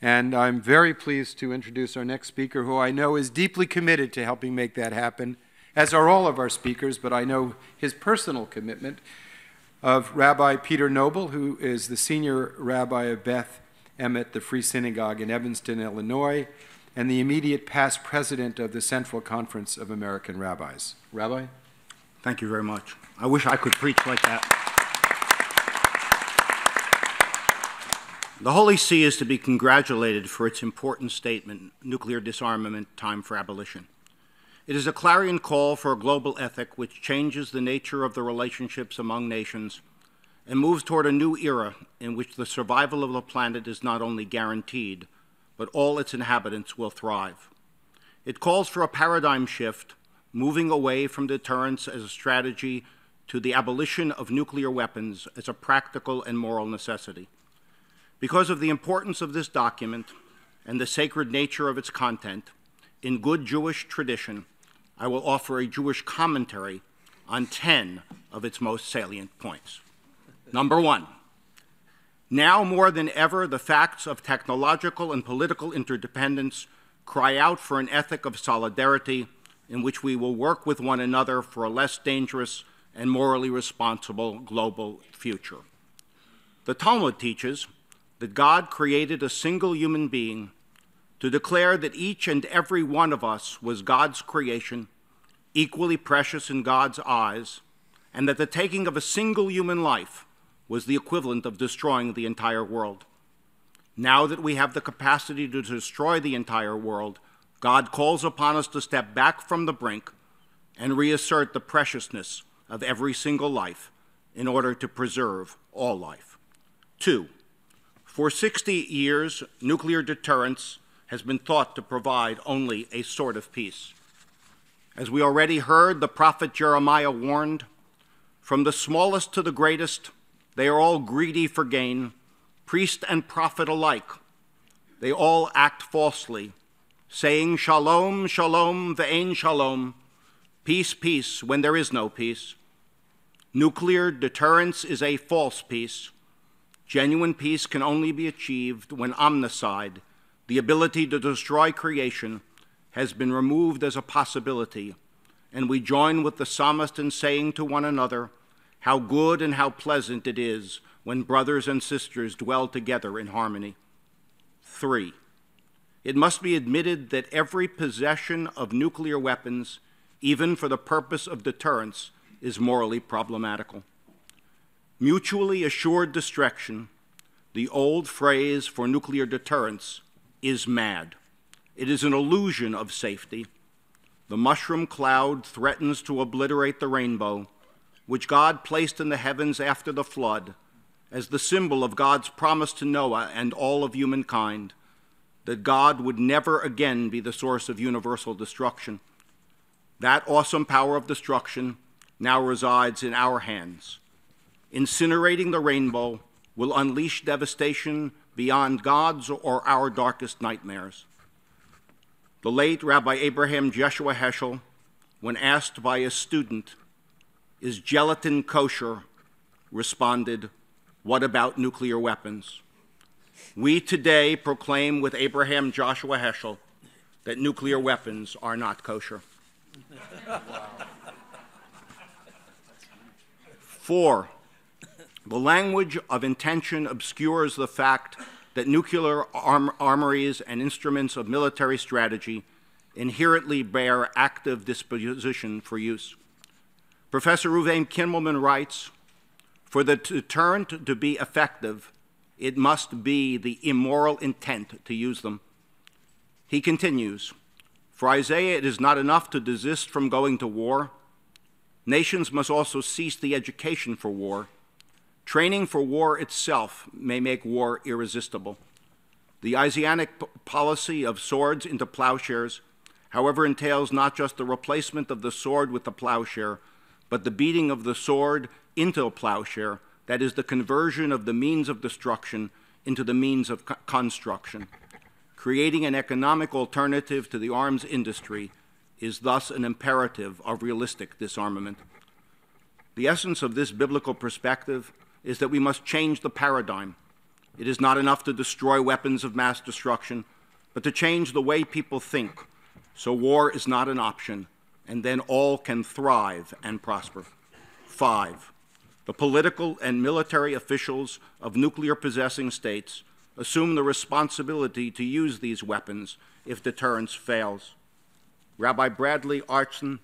And I'm very pleased to introduce our next speaker, who I know is deeply committed to helping make that happen, as are all of our speakers, but I know his personal commitment, of Rabbi Peter Knobel, who is the senior rabbi of Beth Emet, the Free Synagogue in Evanston, Illinois, and the immediate past president of the Central Conference of American Rabbis. Rabbi? Thank you very much. I wish I could preach like that. The Holy See is to be congratulated for its important statement, Nuclear Disarmament, Time for Abolition. It is a clarion call for a global ethic which changes the nature of the relationships among nations and moves toward a new era in which the survival of the planet is not only guaranteed, but all its inhabitants will thrive. It calls for a paradigm shift, moving away from deterrence as a strategy to the abolition of nuclear weapons as a practical and moral necessity. Because of the importance of this document and the sacred nature of its content, in good Jewish tradition, I will offer a Jewish commentary on 10 of its most salient points. Number one, now more than ever, the facts of technological and political interdependence cry out for an ethic of solidarity in which we will work with one another for a less dangerous and morally responsible global future. The Talmud teaches that God created a single human being to declare that each and every one of us was God's creation, equally precious in God's eyes, and that the taking of a single human life was the equivalent of destroying the entire world. Now that we have the capacity to destroy the entire world, God calls upon us to step back from the brink and reassert the preciousness of every single life in order to preserve all life. Two, for 60 years, nuclear deterrence has been thought to provide only a sort of peace. As we already heard, the prophet Jeremiah warned, from the smallest to the greatest, they are all greedy for gain, priest and prophet alike. They all act falsely, saying, Shalom, Shalom, ve'ein Shalom, peace, peace, when there is no peace. Nuclear deterrence is a false peace. Genuine peace can only be achieved when omnicide, the ability to destroy creation, has been removed as a possibility, and we join with the psalmist in saying to one another, how good and how pleasant it is when brothers and sisters dwell together in harmony. Three, it must be admitted that every possession of nuclear weapons, even for the purpose of deterrence, is morally problematical. Mutually assured destruction, the old phrase for nuclear deterrence, is mad. It is an illusion of safety. The mushroom cloud threatens to obliterate the rainbow, which God placed in the heavens after the flood, as the symbol of God's promise to Noah and all of humankind, that God would never again be the source of universal destruction. That awesome power of destruction now resides in our hands. Incinerating the rainbow will unleash devastation beyond God's or our darkest nightmares. The late Rabbi Abraham Joshua Heschel, when asked by a student, is gelatin kosher, responded, what about nuclear weapons? We today proclaim with Abraham Joshua Heschel that nuclear weapons are not kosher. Four, the language of intention obscures the fact that nuclear armories and instruments of military strategy inherently bear active disposition for use. Professor Reuven Kimmelman writes, for the deterrent to be effective, it must be the immoral intent to use them. He continues, for Isaiah, it is not enough to desist from going to war. Nations must also cease the education for war. Training for war itself may make war irresistible. The Isaianic policy of swords into plowshares, however, entails not just the replacement of the sword with the plowshare, but the beating of the sword into a plowshare, that is, the conversion of the means of destruction into the means of construction. Creating an economic alternative to the arms industry is thus an imperative of realistic disarmament. The essence of this biblical perspective is that we must change the paradigm. It is not enough to destroy weapons of mass destruction, but to change the way people think, so war is not an option, and then all can thrive and prosper. 5, the political and military officials of nuclear-possessing states assume the responsibility to use these weapons if deterrence fails. Rabbi Bradley Artson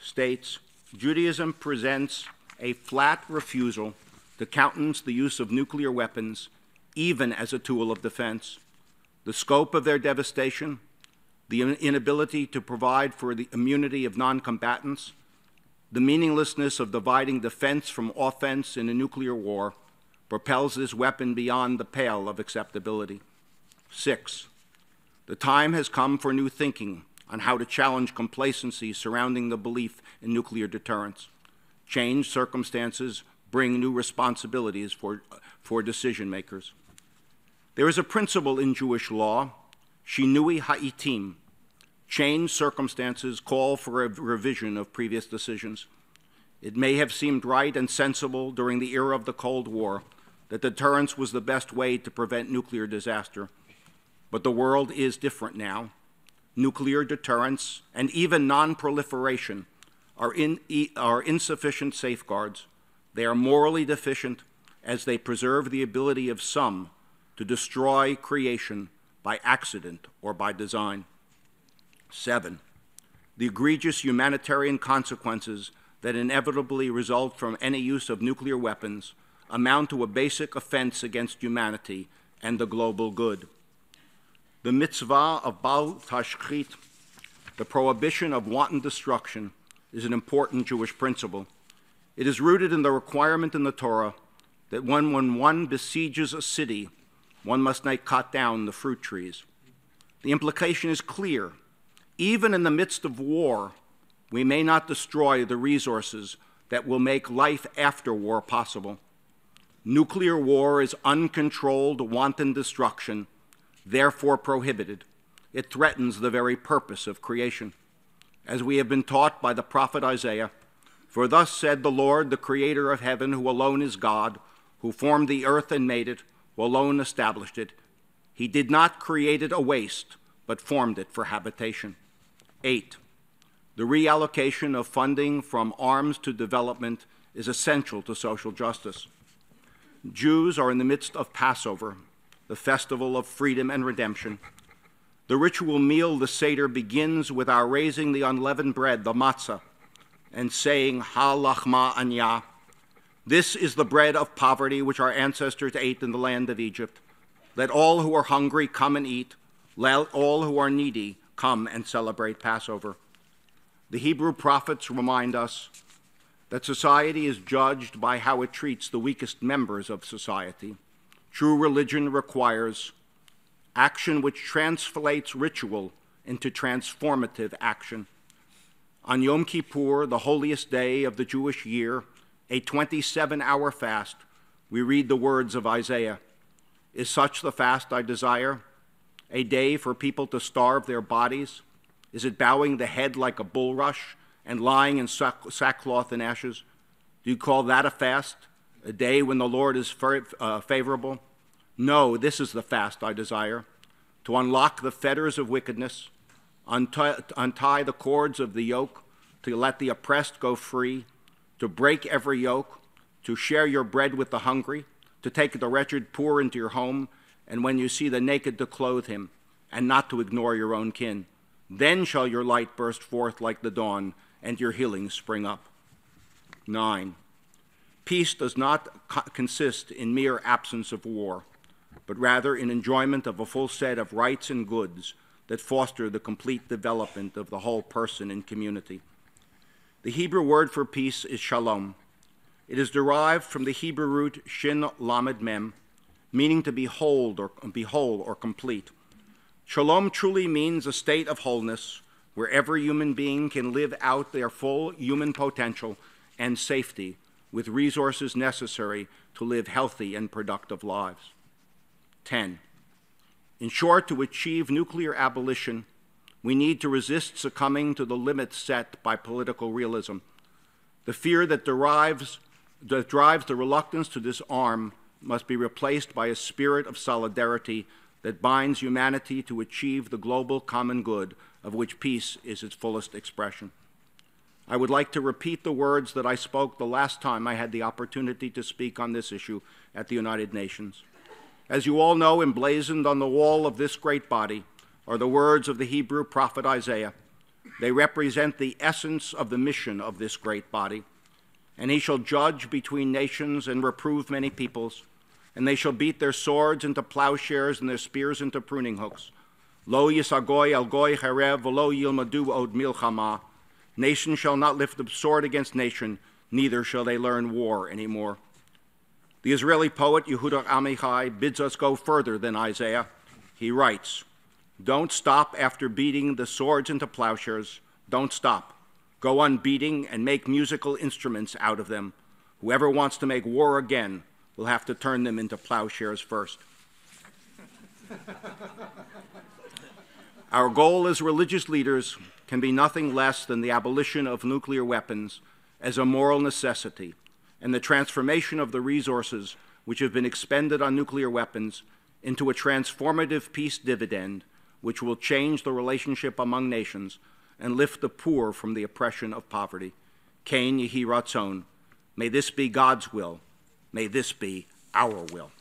states, Judaism presents a flat refusal to countenance the use of nuclear weapons, even as a tool of defense. The scope of their devastation, the inability to provide for the immunity of non-combatants, the meaninglessness of dividing defense from offense in a nuclear war propels this weapon beyond the pale of acceptability. 6, the time has come for new thinking on how to challenge complacency surrounding the belief in nuclear deterrence. Changed circumstances bring new responsibilities for decision makers. There is a principle in Jewish law, shinui ha'itim. Changed circumstances call for a revision of previous decisions. It may have seemed right and sensible during the era of the Cold War that deterrence was the best way to prevent nuclear disaster. But the world is different now. Nuclear deterrence and even non-proliferation are insufficient safeguards. They are morally deficient as they preserve the ability of some to destroy creation by accident or by design. 7, the egregious humanitarian consequences that inevitably result from any use of nuclear weapons amount to a basic offense against humanity and the global good. The mitzvah of bal tashchit, the prohibition of wanton destruction, is an important Jewish principle. It is rooted in the requirement in the Torah that when one besieges a city, one must not cut down the fruit trees. The implication is clear. Even in the midst of war, we may not destroy the resources that will make life after war possible. Nuclear war is uncontrolled, wanton destruction, therefore prohibited. It threatens the very purpose of creation. As we have been taught by the prophet Isaiah, for thus said the Lord, the creator of heaven, who alone is God, who formed the earth and made it, who alone established it. He did not create it a waste, but formed it for habitation. 8, the reallocation of funding from arms to development is essential to social justice. Jews are in the midst of Passover, the festival of freedom and redemption. The ritual meal, the Seder, begins with our raising the unleavened bread, the matzah, and saying, Ha lachma anya. This is the bread of poverty which our ancestors ate in the land of Egypt. Let all who are hungry come and eat. Let all who are needy come and celebrate Passover. The Hebrew prophets remind us that society is judged by how it treats the weakest members of society. True religion requires action which translates ritual into transformative action. On Yom Kippur, the holiest day of the Jewish year, a 27-hour fast, we read the words of Isaiah. Is such the fast I desire? A day for people to starve their bodies? Is it bowing the head like a bulrush and lying in sackcloth and ashes? Do you call that a fast? A day when the Lord is favorable? No, this is the fast I desire, to unlock the fetters of wickedness, untie the cords of the yoke, to let the oppressed go free, to break every yoke, to share your bread with the hungry, to take the wretched poor into your home, and when you see the naked to clothe him, and not to ignore your own kin. Then shall your light burst forth like the dawn, and your healing spring up. 9, peace does not consist in mere absence of war, but rather in enjoyment of a full set of rights and goods that foster the complete development of the whole person and community. The Hebrew word for peace is shalom. It is derived from the Hebrew root shin lamed mem, meaning to be whole or complete. Shalom truly means a state of wholeness where every human being can live out their full human potential and safety with resources necessary to live healthy and productive lives. 10, in short, to achieve nuclear abolition, we need to resist succumbing to the limits set by political realism. The fear that drives the reluctance to disarm must be replaced by a spirit of solidarity that binds humanity to achieve the global common good of which peace is its fullest expression. I would like to repeat the words that I spoke the last time I had the opportunity to speak on this issue at the United Nations. As you all know, emblazoned on the wall of this great body are the words of the Hebrew prophet Isaiah. They represent the essence of the mission of this great body. And he shall judge between nations and reprove many peoples, and they shall beat their swords into plowshares and their spears into pruning hooks. Lo yisagoy al goy cherev, v'lo yilmadu od milchama. Nation shall not lift the sword against nation, neither shall they learn war anymore. The Israeli poet Yehuda Amichai bids us go further than Isaiah. He writes, "Don't stop after beating the swords into plowshares. Don't stop. Go on beating and make musical instruments out of them. Whoever wants to make war again will have to turn them into plowshares first." Our goal as religious leaders can be nothing less than the abolition of nuclear weapons as a moral necessity and the transformation of the resources which have been expended on nuclear weapons into a transformative peace dividend which will change the relationship among nations and lift the poor from the oppression of poverty. Kain Yehi Ratzon. May this be God's will. May this be our will.